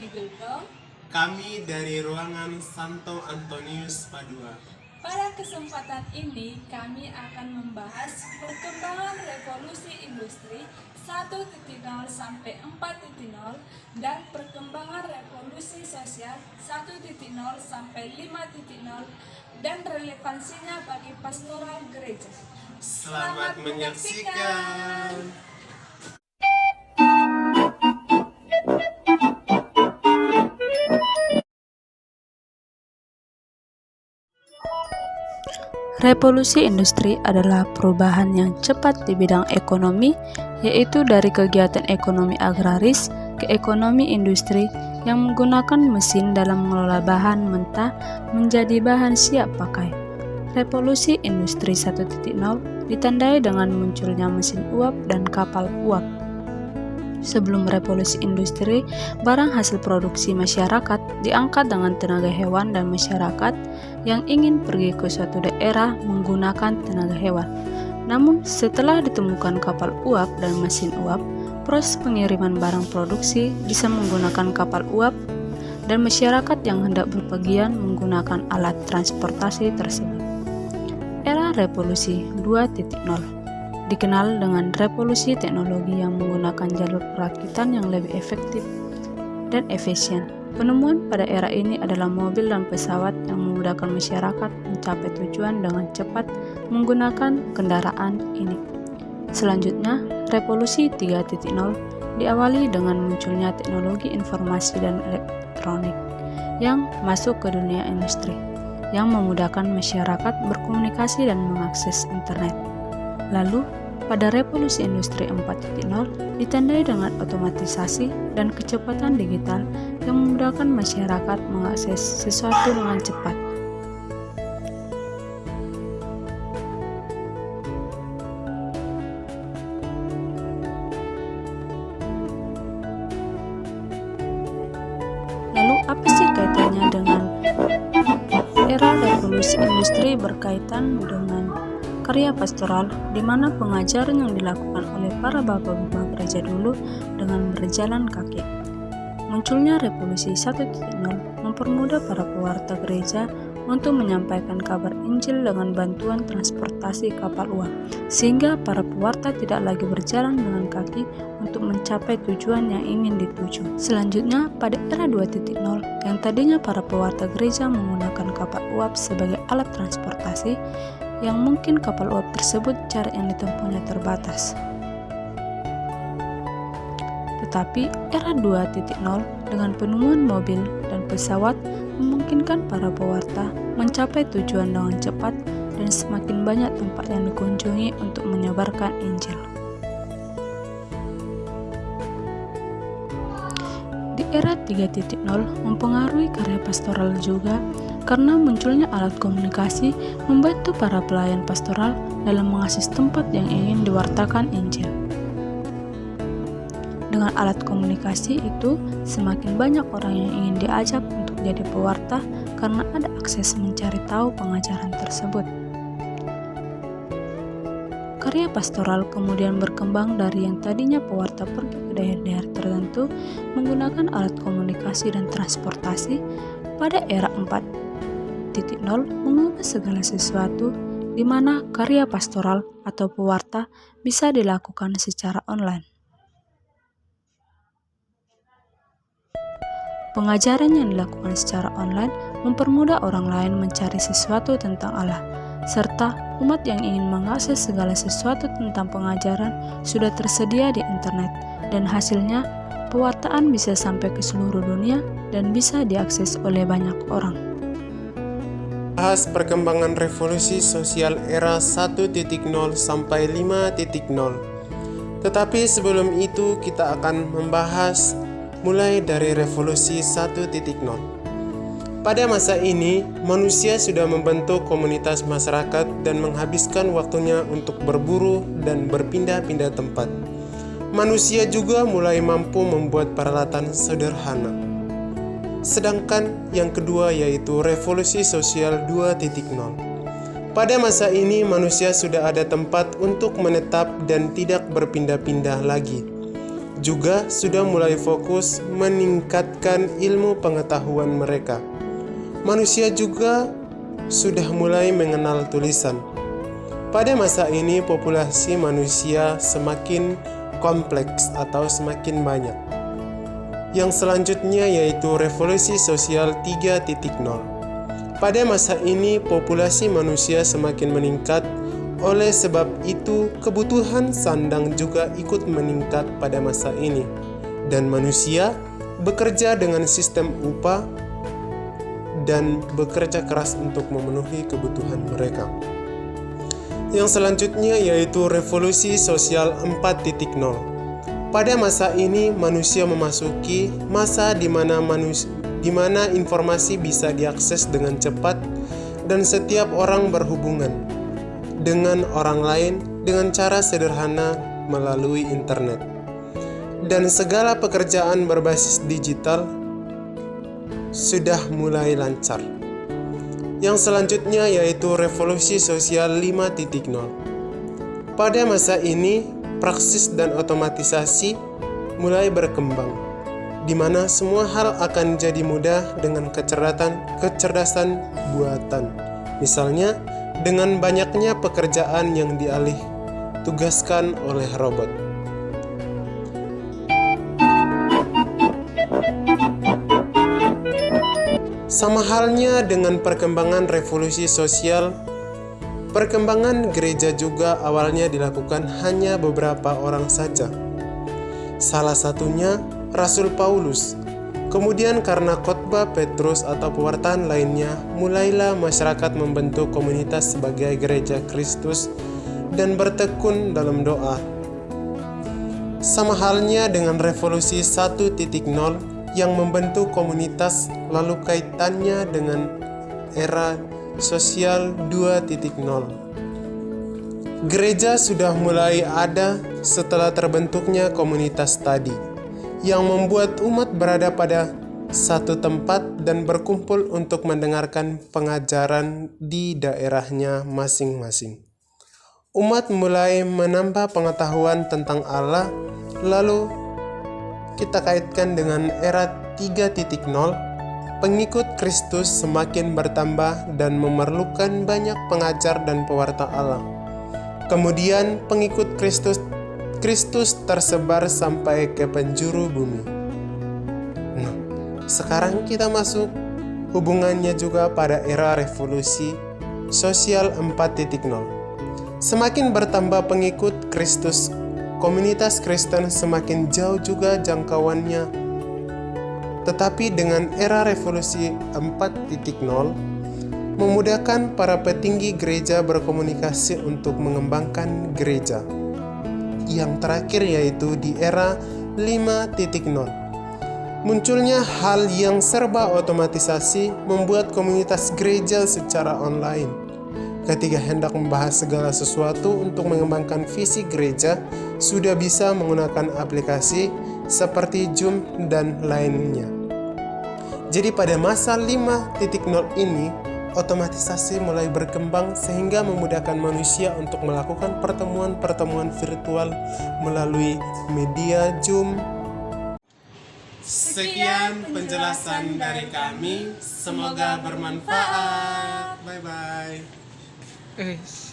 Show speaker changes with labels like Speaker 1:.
Speaker 1: dari Gultom.
Speaker 2: Kami dari ruangan Santo Antonius Padua.
Speaker 1: Pada kesempatan ini kami akan membahas perkembangan revolusi industri 1.0 sampai 4.0 dan perkembangan revolusi sosial 1.0 sampai 5.0 dan relevansinya bagi pastoral gereja.
Speaker 2: Selamat menyaksikan.
Speaker 3: Revolusi industri adalah perubahan yang cepat di bidang ekonomi, yaitu dari kegiatan ekonomi agraris ke ekonomi industri yang menggunakan mesin dalam mengelola bahan mentah menjadi bahan siap pakai. Revolusi industri 1.0 ditandai dengan munculnya mesin uap dan kapal uap. Sebelum revolusi industri, barang hasil produksi masyarakat diangkat dengan tenaga hewan dan masyarakat yang ingin pergi ke suatu daerah menggunakan tenaga hewan. Namun, setelah ditemukan kapal uap dan mesin uap, proses pengiriman barang produksi bisa menggunakan kapal uap dan masyarakat yang hendak berpergian menggunakan alat transportasi tersebut. Era revolusi 2.0 dikenal dengan revolusi teknologi yang menggunakan jalur perakitan yang lebih efektif dan efisien. Penemuan pada era ini adalah mobil dan pesawat yang memudahkan masyarakat mencapai tujuan dengan cepat menggunakan kendaraan ini. Selanjutnya, revolusi 3.0 diawali dengan munculnya teknologi informasi dan elektronik yang masuk ke dunia industri, yang memudahkan masyarakat berkomunikasi dan mengakses internet. Lalu, pada revolusi industri 4.0 ditandai dengan otomatisasi dan kecepatan digital yang memudahkan masyarakat mengakses sesuatu dengan cepat. Lalu, apa sih kaitannya dengan era revolusi industri? Berkaitan dengan karya pastoral, di mana pengajaran yang dilakukan oleh para bapak-bapak gereja dulu dengan berjalan kaki. Munculnya revolusi 1.0 mempermudah para pewarta gereja untuk menyampaikan kabar Injil dengan bantuan transportasi kapal uap, sehingga para pewarta tidak lagi berjalan dengan kaki untuk mencapai tujuan yang ingin dituju. Selanjutnya, pada era 2.0, yang tadinya para pewarta gereja menggunakan kapal uap sebagai alat transportasi, yang mungkin kapal uap tersebut jarak yang ditempuhnya terbatas. Tetapi era 2.0 dengan penemuan mobil dan pesawat memungkinkan para pewarta mencapai tujuan dengan cepat dan semakin banyak tempat yang dikunjungi untuk menyebarkan Injil. Di era 3.0 mempengaruhi karya pastoral juga, karena munculnya alat komunikasi membantu para pelayan pastoral dalam mengakses tempat yang ingin diwartakan Injil. Dengan alat komunikasi itu, semakin banyak orang yang ingin diajak untuk jadi pewarta karena ada akses mencari tahu pengajaran tersebut. Karya pastoral kemudian berkembang dari yang tadinya pewarta pergi ke daerah-daerah tertentu menggunakan alat komunikasi dan transportasi. Pada era 4.0 mengubah segala sesuatu, di mana karya pastoral atau pewarta bisa dilakukan secara online. Pengajaran yang dilakukan secara online mempermudah orang lain mencari sesuatu tentang Allah, serta umat yang ingin mengakses segala sesuatu tentang pengajaran sudah tersedia di internet, dan hasilnya pewartaan bisa sampai ke seluruh dunia dan bisa diakses oleh banyak orang.
Speaker 2: Bahas perkembangan revolusi sosial era 1.0 sampai 5.0. Tetapi sebelum itu kita akan membahas mulai dari revolusi 1.0. Pada masa ini, manusia sudah membentuk komunitas masyarakat dan menghabiskan waktunya untuk berburu dan berpindah-pindah tempat. Manusia juga mulai mampu membuat peralatan sederhana. Sedangkan yang kedua yaitu revolusi sosial 2.0. Pada masa ini manusia sudah ada tempat untuk menetap dan tidak berpindah-pindah lagi. juga sudah mulai fokus meningkatkan ilmu pengetahuan mereka. Manusia juga sudah mulai mengenal tulisan. Pada masa ini populasi manusia semakin kompleks atau semakin banyak. Yang selanjutnya yaitu revolusi sosial 3.0. Pada masa ini populasi manusia semakin meningkat. Oleh sebab itu, kebutuhan sandang juga ikut meningkat pada masa ini, dan manusia bekerja dengan sistem upah dan bekerja keras untuk memenuhi kebutuhan mereka. Yang selanjutnya yaitu revolusi sosial 4.0. Pada masa ini, manusia memasuki masa di mana informasi bisa diakses dengan cepat dan setiap orang berhubungan dengan orang lain dengan cara sederhana melalui internet. Dan segala pekerjaan berbasis digital sudah mulai lancar. Yang selanjutnya yaitu revolusi sosial 5.0. Pada masa ini, praksis dan otomatisasi mulai berkembang, di mana semua hal akan jadi mudah dengan kecerdasan buatan. Misalnya, dengan banyaknya pekerjaan yang dialih tugaskan oleh robot. Sama halnya dengan perkembangan revolusi sosial, perkembangan gereja juga awalnya dilakukan hanya beberapa orang saja. Salah satunya Rasul Paulus. Kemudian karena khotbah Petrus atau pewartaan lainnya, mulailah masyarakat membentuk komunitas sebagai gereja Kristus dan bertekun dalam doa. Sama halnya dengan revolusi 1.0 yang membentuk komunitas, lalu kaitannya dengan era sosial 2.0. Gereja sudah mulai ada setelah terbentuknya komunitas tadi, yang membuat umat berada pada satu tempat dan berkumpul untuk mendengarkan pengajaran di daerahnya masing-masing. Umat mulai menambah pengetahuan tentang Allah, lalu kita kaitkan dengan era 3.0, pengikut Kristus semakin bertambah dan memerlukan banyak pengajar dan pewarta Allah. Kemudian pengikut Kristus tersebar sampai ke penjuru bumi. Nah, sekarang kita masuk hubungannya juga pada era revolusi sosial 4.0. Semakin bertambah pengikut Kristus, komunitas Kristen semakin jauh juga jangkauannya. Tetapi dengan era revolusi 4.0, memudahkan para petinggi gereja berkomunikasi untuk mengembangkan gereja. Yang terakhir yaitu di era 5.0. Munculnya hal yang serba otomatisasi membuat komunitas gereja secara online. Ketika hendak membahas segala sesuatu untuk mengembangkan visi gereja, sudah bisa menggunakan aplikasi seperti Zoom dan lainnya. Jadi pada masa 5.0 ini, otomatisasi mulai berkembang sehingga memudahkan manusia untuk melakukan pertemuan-pertemuan virtual melalui media Zoom. Sekian penjelasan dari kami, semoga bermanfaat. Bye-bye.